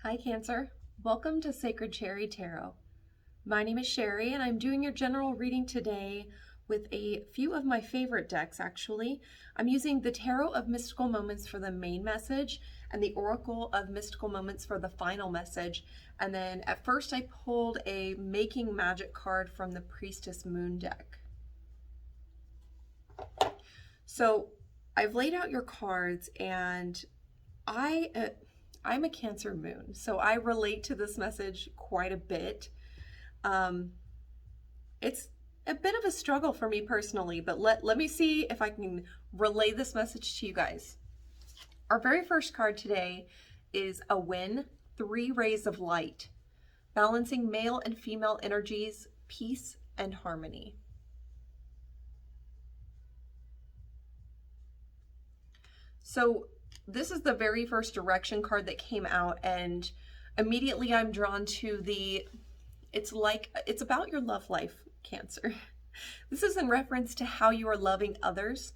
Hi Cancer, welcome to Sacred Cherry Tarot. My name is Sherry and I'm doing your general reading today with a few of my favorite decks actually. I'm using the Tarot of Mystical Moments for the main message and the Oracle of Mystical Moments for the final message. And then at first I pulled a Making Magic card from the Priestess Moon deck. So I've laid out your cards and I'm a Cancer moon, so I relate to this message quite a bit. It's a bit of a struggle for me personally, but let me see if I can relay this message to you guys. Our very first card today is a win, 3 rays of light, balancing male and female energies, peace and harmony. So this is the very first direction card that came out, and immediately I'm drawn to it's about your love life, Cancer. This is in reference to how you are loving others,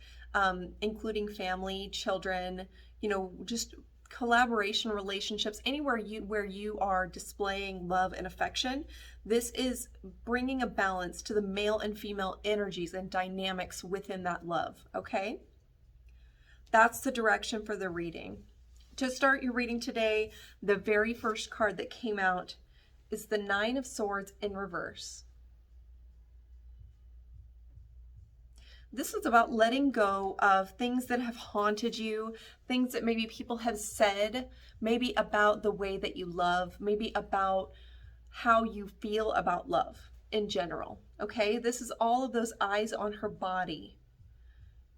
including family, children, just collaboration relationships, anywhere where you are displaying love and affection. This is bringing a balance to the male and female energies and dynamics within that love, okay? That's the direction for the reading. To start your reading today, the very first card that came out is the 9 of Swords in reverse. This is about letting go of things that have haunted you, things that maybe people have said, maybe about the way that you love, maybe about how you feel about love in general, okay? This is all of those eyes on her body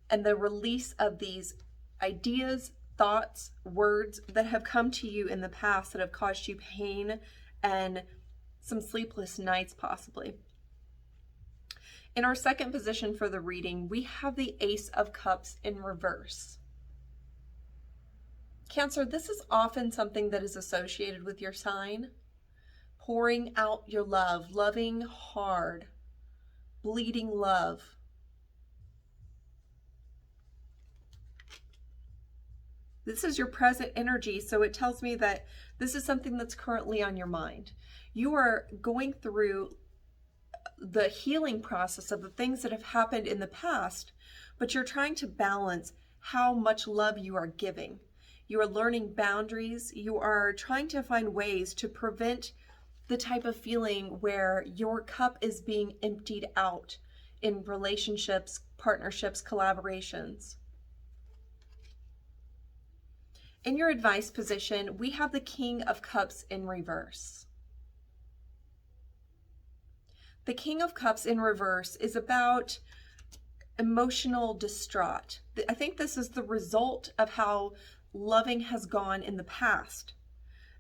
and the release of these ideas, thoughts, words that have come to you in the past that have caused you pain and some sleepless nights possibly. In our second position for the reading, we have the Ace of Cups in reverse. Cancer, this is often something that is associated with your sign. Pouring out your love, loving hard, bleeding love. This is your present energy, so it tells me that this is something that's currently on your mind. You are going through the healing process of the things that have happened in the past, but you're trying to balance how much love you are giving. You are learning boundaries. You are trying to find ways to prevent the type of feeling where your cup is being emptied out in relationships, partnerships, collaborations. In your advice position, we have the King of Cups in reverse. The King of Cups in reverse is about emotional distraught. I think this is the result of how loving has gone in the past,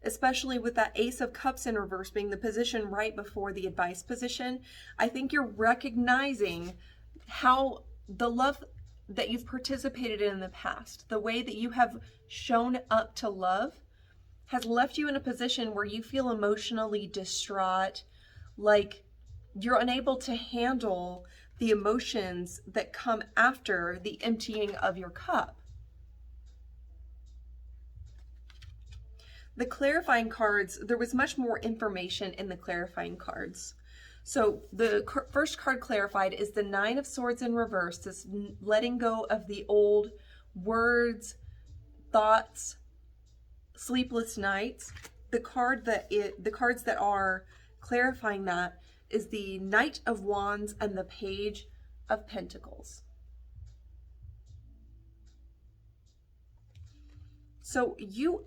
especially with that Ace of Cups in reverse being the position right before the advice position. I think you're recognizing how the love that you've participated in the past, the way that you have shown up to love, has left you in a position where you feel emotionally distraught, like you're unable to handle the emotions that come after the emptying of your cup. The clarifying cards, there was much more information in the clarifying cards. So the first card clarified is the 9 of Swords in reverse, this letting go of the old words, thoughts, sleepless nights. The cards that are clarifying that is the Knight of Wands and the Page of Pentacles. So you,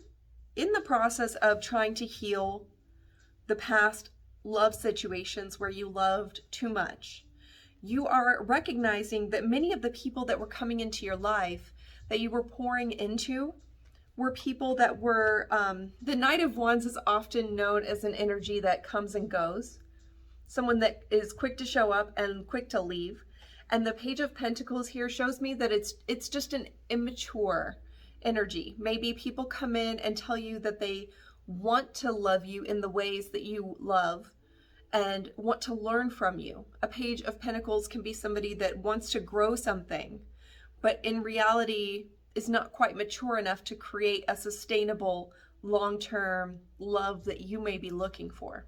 in the process of trying to heal the past love situations where you loved too much, you are recognizing that many of the people that were coming into your life that you were pouring into were people that were, the Knight of Wands is often known as an energy that comes and goes, someone that is quick to show up and quick to leave. And the Page of Pentacles here shows me that it's just an immature energy. Maybe people come in and tell you that they want to love you in the ways that you love and want to learn from you. A Page of Pentacles can be somebody that wants to grow something, but in reality is not quite mature enough to create a sustainable long-term love that you may be looking for.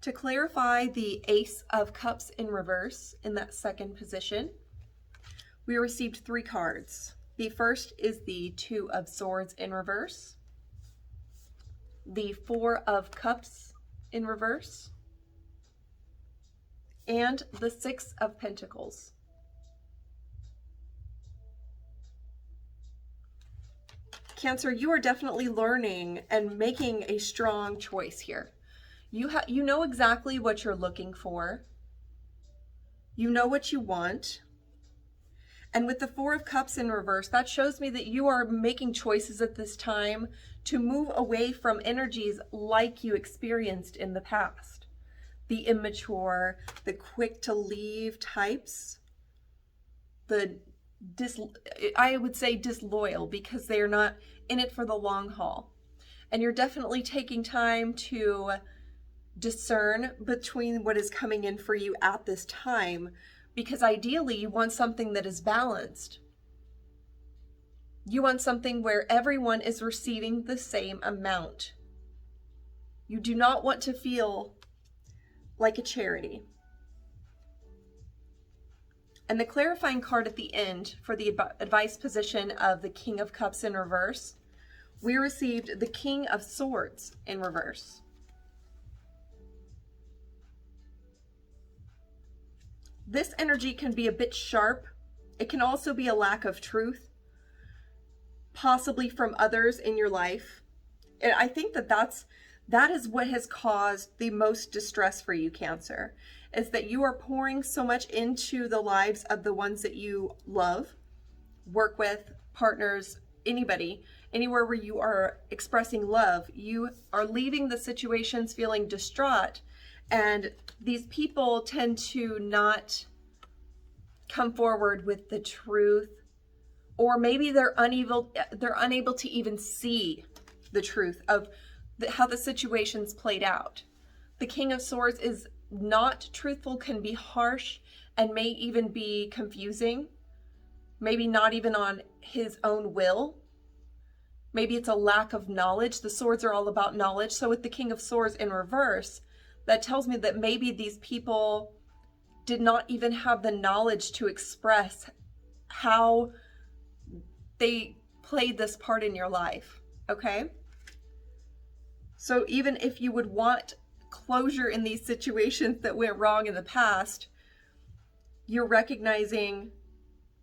To clarify the Ace of Cups in reverse in that second position, we received 3 cards. The first is the Two of Swords in reverse, the Four of Cups in reverse, and the Six of Pentacles. Cancer, you are definitely learning and making a strong choice here. You know exactly what you're looking for. You know what you want. And with the Four of Cups in reverse, that shows me that you are making choices at this time to move away from energies like you experienced in the past. The immature, the quick to leave types, I would say disloyal, because they are not in it for the long haul. And you're definitely taking time to discern between what is coming in for you at this time, because ideally you want something that is balanced. You want something where everyone is receiving the same amount. You do not want to feel like a charity. And the clarifying card at the end for the advice position of the King of Cups in reverse, we received the King of Swords in reverse. This energy can be a bit sharp. It can also be a lack of truth, possibly from others in your life. And I think that is what has caused the most distress for you, Cancer, is that you are pouring so much into the lives of the ones that you love, work with, partners, anybody, anywhere where you are expressing love. You are leaving the situations feeling distraught, and these people tend to not come forward with the truth, or maybe they're unable to even see the truth of how the situation's played out. The King of Swords is not truthful, can be harsh, and may even be confusing. Maybe not even on his own will. Maybe it's a lack of knowledge. The swords are all about knowledge. So with the King of Swords in reverse, that tells me that maybe these people did not even have the knowledge to express how they played this part in your life, okay? So even if you would want closure in these situations that went wrong in the past, you're recognizing,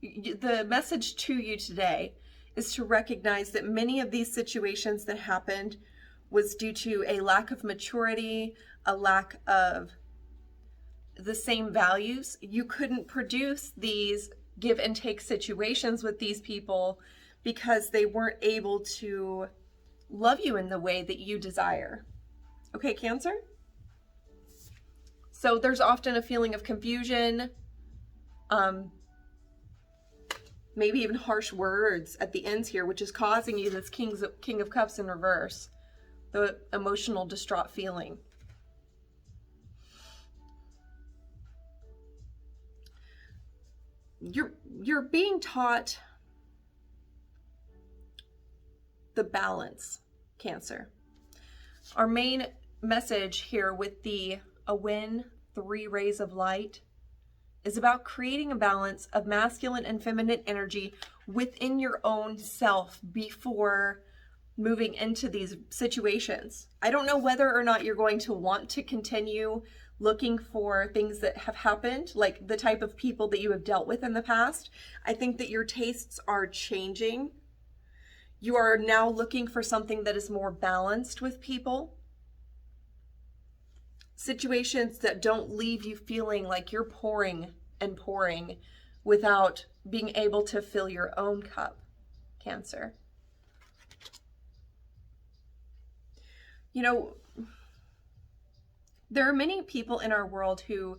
the message to you today is to recognize that many of these situations that happened was due to a lack of maturity, a lack of the same values. You couldn't produce these give and take situations with these people because they weren't able to love you in the way that you desire. Okay, Cancer? So there's often a feeling of confusion, maybe even harsh words at the ends here, which is causing you this King of Cups in reverse, the emotional distraught feeling. You're being taught the balance, Cancer. Our main message here with the A Win, 3 Rays of Light, is about creating a balance of masculine and feminine energy within your own self before moving into these situations. I don't know whether or not you're going to want to continue looking for things that have happened, like the type of people that you have dealt with in the past. I think that your tastes are changing. You are now looking for something that is more balanced with people. Situations that don't leave you feeling like you're pouring and pouring without being able to fill your own cup, Cancer. You know, there are many people in our world who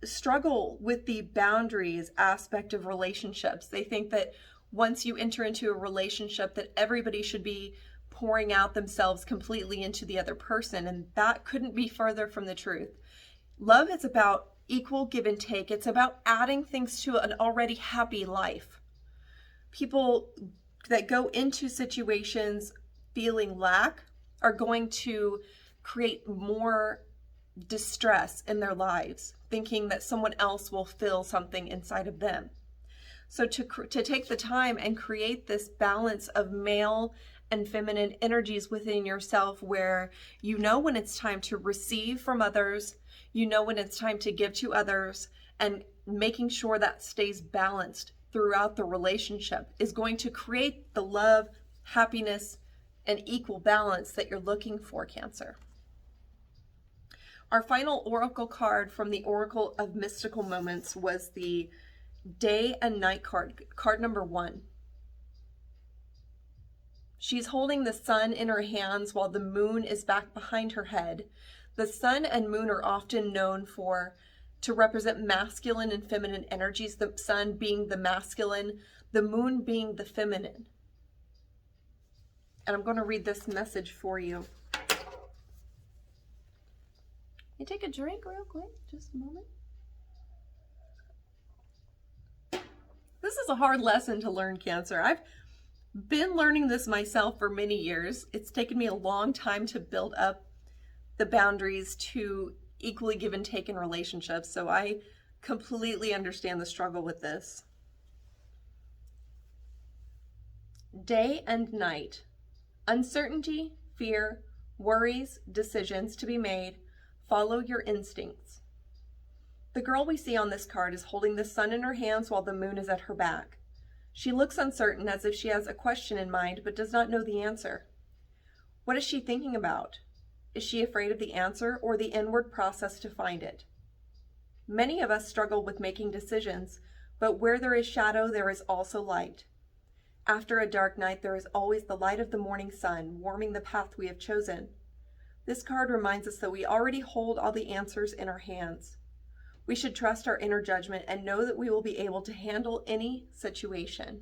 struggle with the boundaries aspect of relationships. They think that once you enter into a relationship that everybody should be pouring out themselves completely into the other person, and that couldn't be further from the truth. Love is about equal give and take. It's about adding things to an already happy life. People that go into situations feeling lack are going to create more distress in their lives, thinking that someone else will fill something inside of them. So to take the time and create this balance of male and feminine energies within yourself, where you know when it's time to receive from others, you know when it's time to give to others, and making sure that stays balanced throughout the relationship is going to create the love, happiness, and equal balance that you're looking for, Cancer. Our final oracle card from the Oracle of Mystical Moments was the Day and Night card, card number 1. She's holding the sun in her hands while the moon is back behind her head. The sun and moon are often known to represent masculine and feminine energies, the sun being the masculine, the moon being the feminine. And I'm going to read this message for you. You take a drink real quick, just a moment. This is a hard lesson to learn, Cancer. I've been learning this myself for many years. It's taken me a long time to build up the boundaries to equally give and take in relationships, so I completely understand the struggle with this. Day and night. Uncertainty, fear, worries, decisions to be made. Follow your instincts. The girl we see on this card is holding the sun in her hands while the moon is at her back. She looks uncertain, as if she has a question in mind but does not know the answer. What is she thinking about? Is she afraid of the answer or the inward process to find it? Many of us struggle with making decisions, but where there is shadow, there is also light. After a dark night, there is always the light of the morning sun, warming the path we have chosen. This card reminds us that we already hold all the answers in our hands. We should trust our inner judgment and know that we will be able to handle any situation.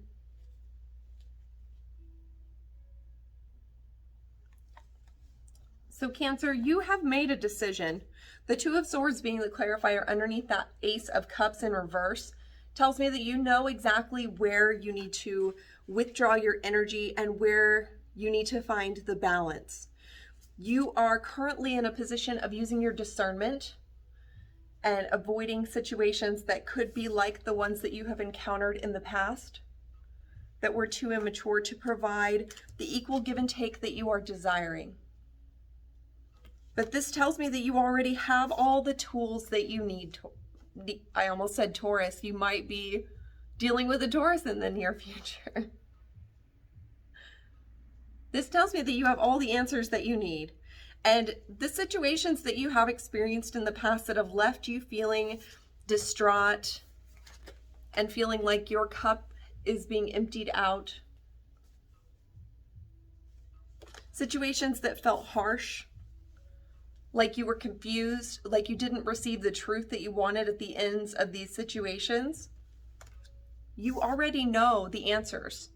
So Cancer, you have made a decision. The Two of Swords being the clarifier underneath that Ace of Cups in reverse tells me that you know exactly where you need to withdraw your energy and where you need to find the balance. You are currently in a position of using your discernment and avoiding situations that could be like the ones that you have encountered in the past that were too immature to provide the equal give and take that you are desiring. But this tells me that you already have all the tools that you need. I almost said Taurus. You might be dealing with a Taurus in the near future. This tells me that you have all the answers that you need. And the situations that you have experienced in the past that have left you feeling distraught and feeling like your cup is being emptied out. Situations that felt harsh, like you were confused, like you didn't receive the truth that you wanted at the ends of these situations. You already know the answers.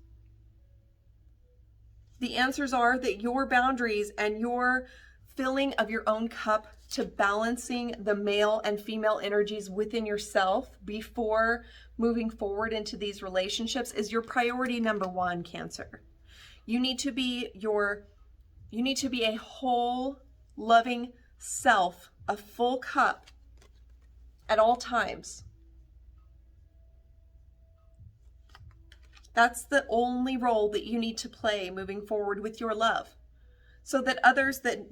The answers are that your boundaries and your filling of your own cup to balancing the male and female energies within yourself before moving forward into these relationships is your priority number 1, Cancer. You need to be a whole, loving self, a full cup at all times. That's the only role that you need to play moving forward with your love, so that others that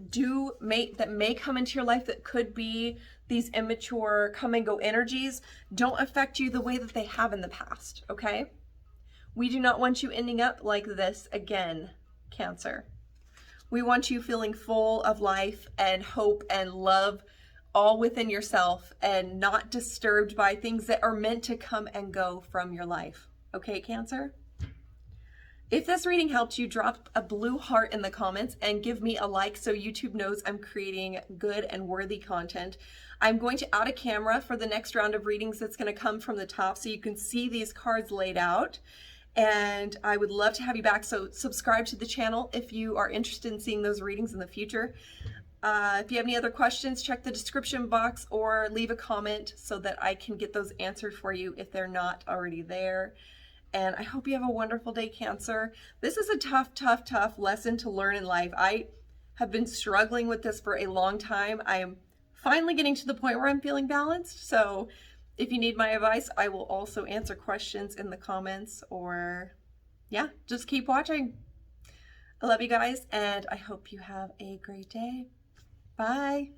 may come into your life that could be these immature come and go energies don't affect you the way that they have in the past, okay? We do not want you ending up like this again, Cancer. We want you feeling full of life and hope and love all within yourself and not disturbed by things that are meant to come and go from your life. Okay, Cancer? If this reading helped you, drop a blue heart in the comments and give me a like so YouTube knows I'm creating good and worthy content. I'm going to add a camera for the next round of readings that's going to come from the top so you can see these cards laid out. And I would love to have you back, so subscribe to the channel if you are interested in seeing those readings in the future. If you have any other questions, check the description box or leave a comment so that I can get those answered for you if they're not already there. And I hope you have a wonderful day, Cancer. This is a tough, tough, tough lesson to learn in life. I have been struggling with this for a long time. I am finally getting to the point where I'm feeling balanced. So if you need my advice, I will also answer questions in the comments, or yeah, just keep watching. I love you guys, and I hope you have a great day. Bye.